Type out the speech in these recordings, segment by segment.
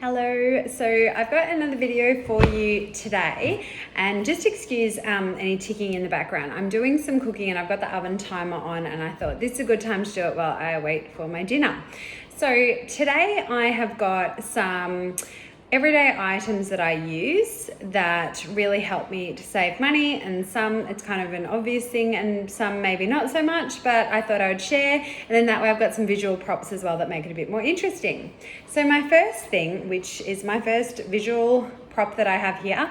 Hello, so I've got another video for you today, and just excuse any ticking in the background. I'm doing some cooking and I've got the oven timer on, and I thought this is a good time to do it while I wait for my dinner. So today I have got some everyday items that I use that really help me to save money, and some it's kind of an obvious thing and some maybe not so much, but I thought I would share, and then that way I've got some visual props as well that make it a bit more interesting. So my first thing, which is my first visual prop that I have here,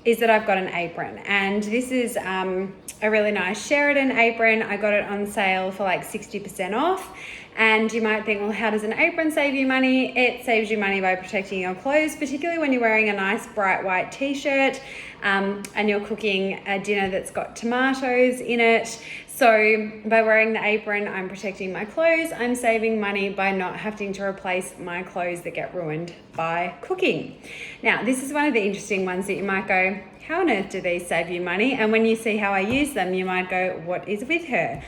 is that I've got an apron, and this is a really nice Sheridan apron. I got it on sale for like 60% off. And you might think, well, how does an apron save you money? It saves you money by protecting your clothes, particularly when you're wearing a nice bright white t-shirt and you're cooking a dinner that's got tomatoes in it. So by wearing the apron, I'm protecting my clothes. I'm saving money by not having to replace my clothes that get ruined by cooking. Now, this is one of the interesting ones that you might go, how on earth do these save you money? And when you see how I use them, you might go, what is with her?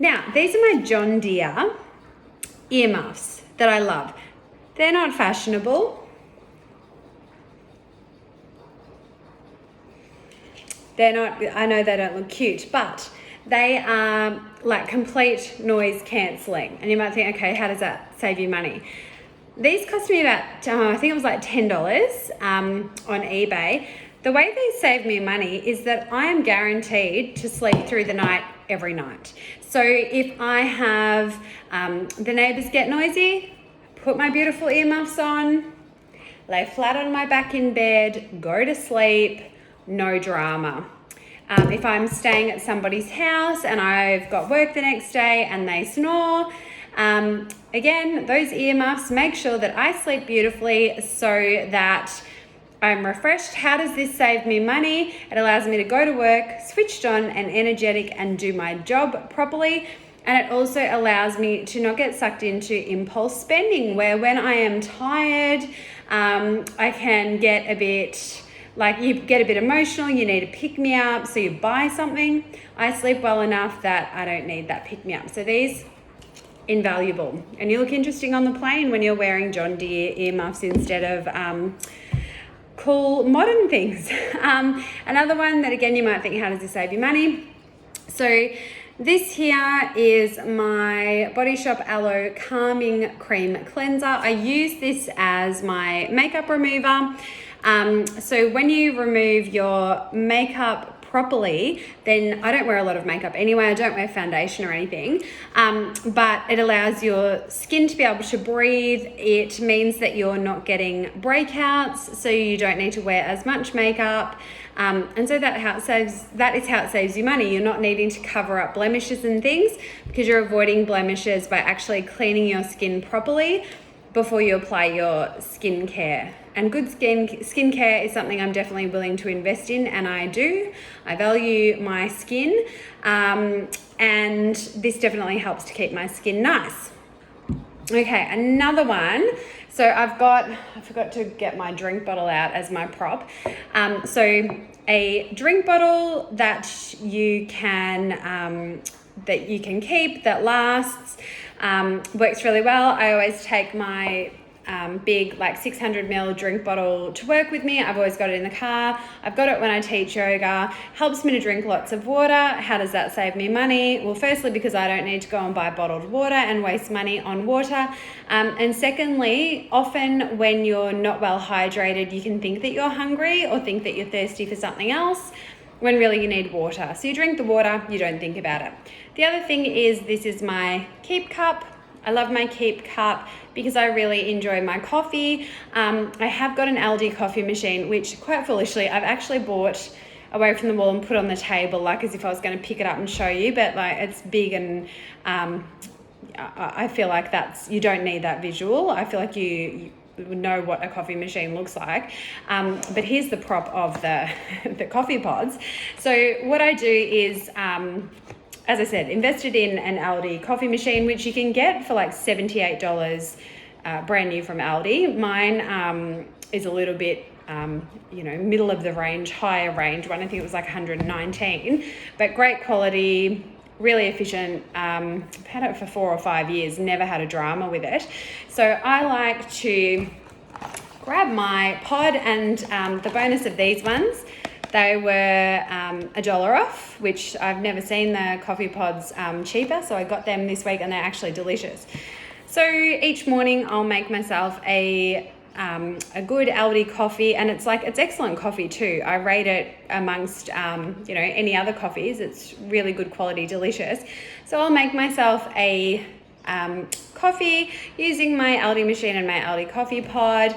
Now, these are my John Deere earmuffs that I love. They're not fashionable. They're not, I know they don't look cute, but they are like complete noise cancelling. And you might think, okay, how does that save you money? These cost me about, I think it was like $10 on eBay. The way they save me money is that I am guaranteed to sleep through the night every night. So if I have the neighbors get noisy, put my beautiful earmuffs on, lay flat on my back in bed, go to sleep, no drama. If I'm staying at somebody's house and I've got work the next day and they snore, again, those earmuffs make sure that I sleep beautifully so that I'm refreshed. How does this save me money? It allows me to go to work switched on and energetic and do my job properly. And it also allows me to not get sucked into impulse spending, where when I am tired, I can get a bit, like you get a bit emotional, you need a pick-me-up, so you buy something. I sleep well enough that I don't need that pick-me-up. So these, invaluable. And you look interesting on the plane when you're wearing John Deere earmuffs instead of cool modern things. Another one that again you might think, how does this save you money? So this here is my Body Shop Aloe Calming Cream Cleanser. I use this as my makeup remover. So when you remove your makeup properly, then I don't wear a lot of makeup anyway. I don't wear foundation or anything, but it allows your skin to be able to breathe. It means that you're not getting breakouts, so you don't need to wear as much makeup. And so that is how it saves you money. You're not needing to cover up blemishes and things because you're avoiding blemishes by actually cleaning your skin properly before you apply your skincare. And good skincare is something I'm definitely willing to invest in, and I do. I value my skin, and this definitely helps to keep my skin nice. Okay, another one. So I forgot to get my drink bottle out as my prop. So a drink bottle that you can keep, that lasts, works really well. I always take my big like 600 ml drink bottle to work with me. I've always got it in the car. I've got it when I teach yoga. Helps me to drink lots of water. How does that save me money? Well, firstly, because I don't need to go and buy bottled water and waste money on water. And secondly, often when you're not well hydrated, you can think that you're hungry or think that you're thirsty for something else, when really you need water. So you drink the water, you don't think about it. The other thing is, this is my Keep cup. I love my Keep cup because I really enjoy my coffee. I have got an Aldi coffee machine, which quite foolishly, I've actually bought away from the wall and put on the table, like as if I was going to pick it up and show you, but like it's big, and I feel like you don't need that visual. I feel like you would know what a coffee machine looks like. But here's the prop of the coffee pods. So what I do is, as I said, invested in an Aldi coffee machine, which you can get for like $78 brand new from Aldi. Mine is a little bit, middle of the range, higher range one. I think it was like 119, but great quality, really efficient. I've had it for 4 or 5 years, never had a drama with it. So I like to grab my pod, and the bonus of these ones, they were $1 off, which I've never seen the coffee pods cheaper, so I got them this week and they're actually delicious. So each morning I'll make myself a good Aldi coffee, and it's excellent coffee too. I rate it amongst any other coffees. It's really good quality, delicious. So I'll make myself a coffee using my Aldi machine and my Aldi coffee pod,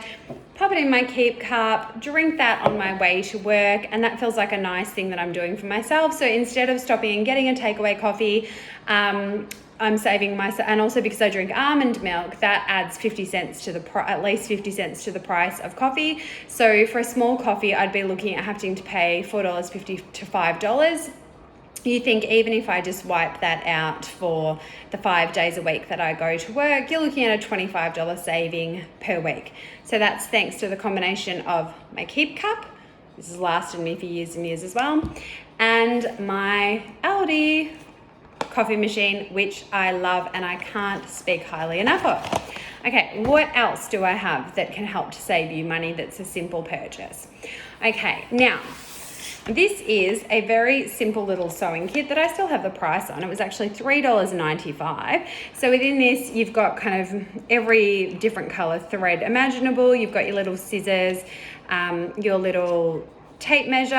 pop it in my keep cup, drink that on my way to work, and that feels like a nice thing that I'm doing for myself. So instead of stopping and getting a takeaway coffee, I'm saving myself, and also because I drink almond milk, that adds 50 cents to at least 50 cents to the price of coffee. So for a small coffee, I'd be looking at having to pay $4.50 to $5. You think even if I just wipe that out for the 5 days a week that I go to work, you're looking at a $25 saving per week. So that's thanks to the combination of my keep cup, this has lasted me for years and years as well, and my Aldi coffee machine, which I love and I can't speak highly enough of. Okay, what else do I have that can help to save you money that's a simple purchase? Okay, now, this is a very simple little sewing kit that I still have the price on. It was actually $3.95. So within this, you've got kind of every different color thread imaginable. You've got your little scissors, your little tape measure.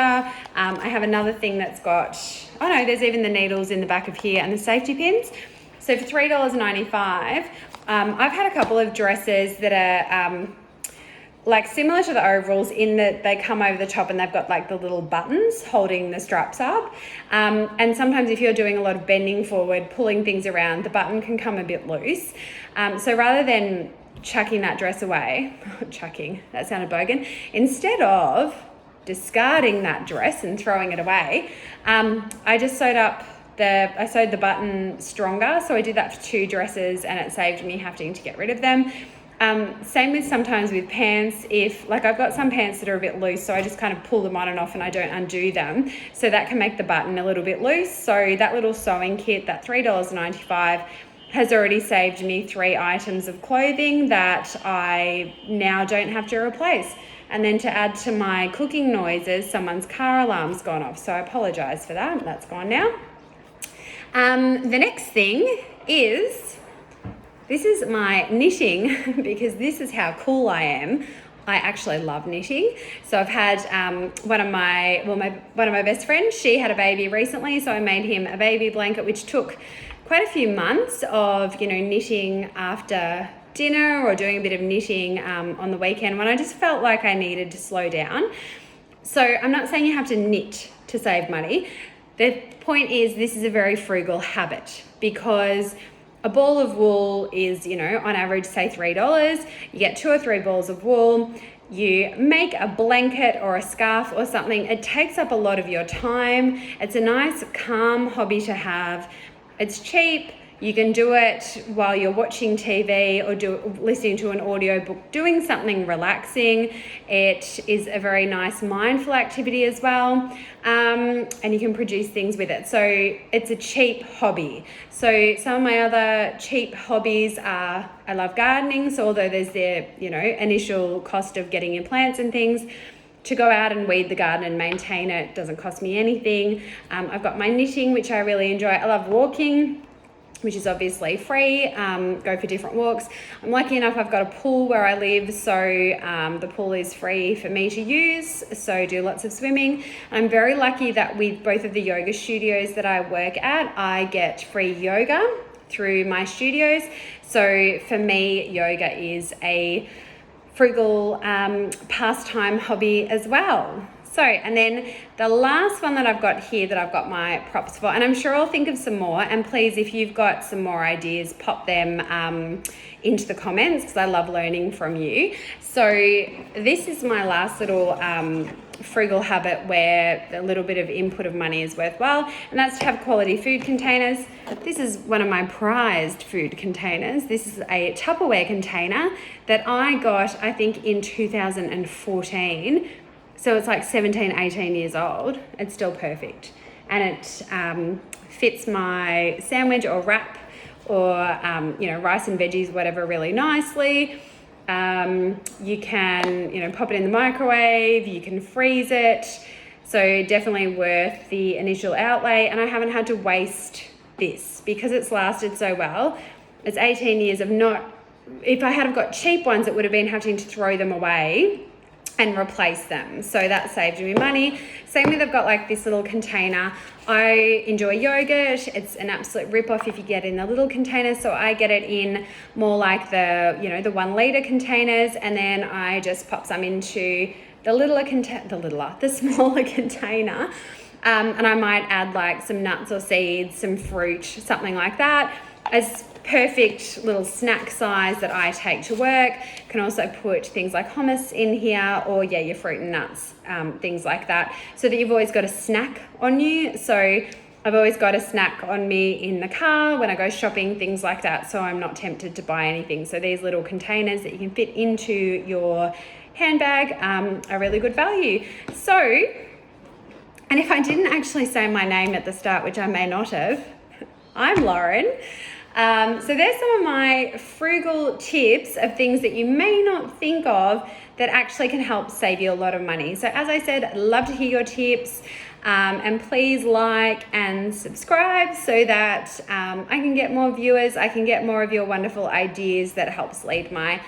I have another thing that's got, there's even the needles in the back of here and the safety pins. So for $3.95, I've had a couple of dresses that are similar to the overalls in that they come over the top and they've got like the little buttons holding the straps up. And sometimes if you're doing a lot of bending forward, pulling things around, the button can come a bit loose. So rather than chucking that dress away, that sounded bogan, instead of discarding that dress and throwing it away, I just sewed the button stronger. So I did that for 2 dresses and it saved me having to get rid of them. Same with sometimes with pants. If I've got some pants that are a bit loose, so I just kind of pull them on and off and I don't undo them. So that can make the button a little bit loose. So that little sewing kit, that $3.95, has already saved me 3 items of clothing that I now don't have to replace. And then to add to my cooking noises, someone's car alarm's gone off. So I apologize for that. That's gone now. The next thing is, this is my knitting, because this is how cool I am. I actually love knitting. So I've had one of my best friends, she had a baby recently, so I made him a baby blanket, which took quite a few months of, knitting after dinner or doing a bit of knitting on the weekend when I just felt like I needed to slow down. So I'm not saying you have to knit to save money. The point is, this is a very frugal habit, because a ball of wool is, on average, say $3. You get 2 or 3 balls of wool. You make a blanket or a scarf or something. It takes up a lot of your time. It's a nice, calm hobby to have. It's cheap. You can do it while you're watching TV or listening to an audiobook, doing something relaxing. It is a very nice mindful activity as well, and you can produce things with it. So it's a cheap hobby. So some of my other cheap hobbies are, I love gardening. So although there's the initial cost of getting your plants and things, to go out and weed the garden and maintain it doesn't cost me anything. I've got my knitting, which I really enjoy. I love walking, which is obviously free. Go for different walks. I'm lucky enough I've got a pool where I live, so the pool is free for me to use, so do lots of swimming. I'm very lucky that with both of the yoga studios that I work at, I get free yoga through my studios. So for me, yoga is a frugal pastime hobby as well. So, and then the last one that I've got here that I've got my props for, and I'm sure I'll think of some more, and please, if you've got some more ideas, pop them into the comments, because I love learning from you. So this is my last little frugal habit where a little bit of input of money is worthwhile, and that's to have quality food containers. This is one of my prized food containers. This is a Tupperware container that I got, I think, in 2014. So it's like 17, 18 years old. It's still perfect. And it fits my sandwich or wrap or, rice and veggies, whatever, really nicely. You can, pop it in the microwave, you can freeze it. So definitely worth the initial outlay, and I haven't had to waste this because it's lasted so well. It's 18 years of not, if I had got cheap ones, it would have been having to throw them away and replace them. So that saved me money. Same with, I've got like this little container. I enjoy yogurt. It's an absolute rip-off if you get in the little containers. So I get it in more like the, the 1 litre containers, and then I just pop some into the smaller container. And I might add like some nuts or seeds, some fruit, something like that, as perfect little snack size that I take to work. Can also put things like hummus in here, or your fruit and nuts, things like that, so that you've always got a snack on you. So I've always got a snack on me in the car when I go shopping, things like that, so I'm not tempted to buy anything. So these little containers that you can fit into your handbag are really good value. So, and if I didn't actually say my name at the start, which I may not have, I'm Lauren. So there's some of my frugal tips of things that you may not think of that actually can help save you a lot of money. So as I said, I'd love to hear your tips, and please like and subscribe so that I can get more viewers, I can get more of your wonderful ideas that helps lead my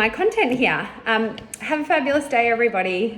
content here. Have a fabulous day, everybody.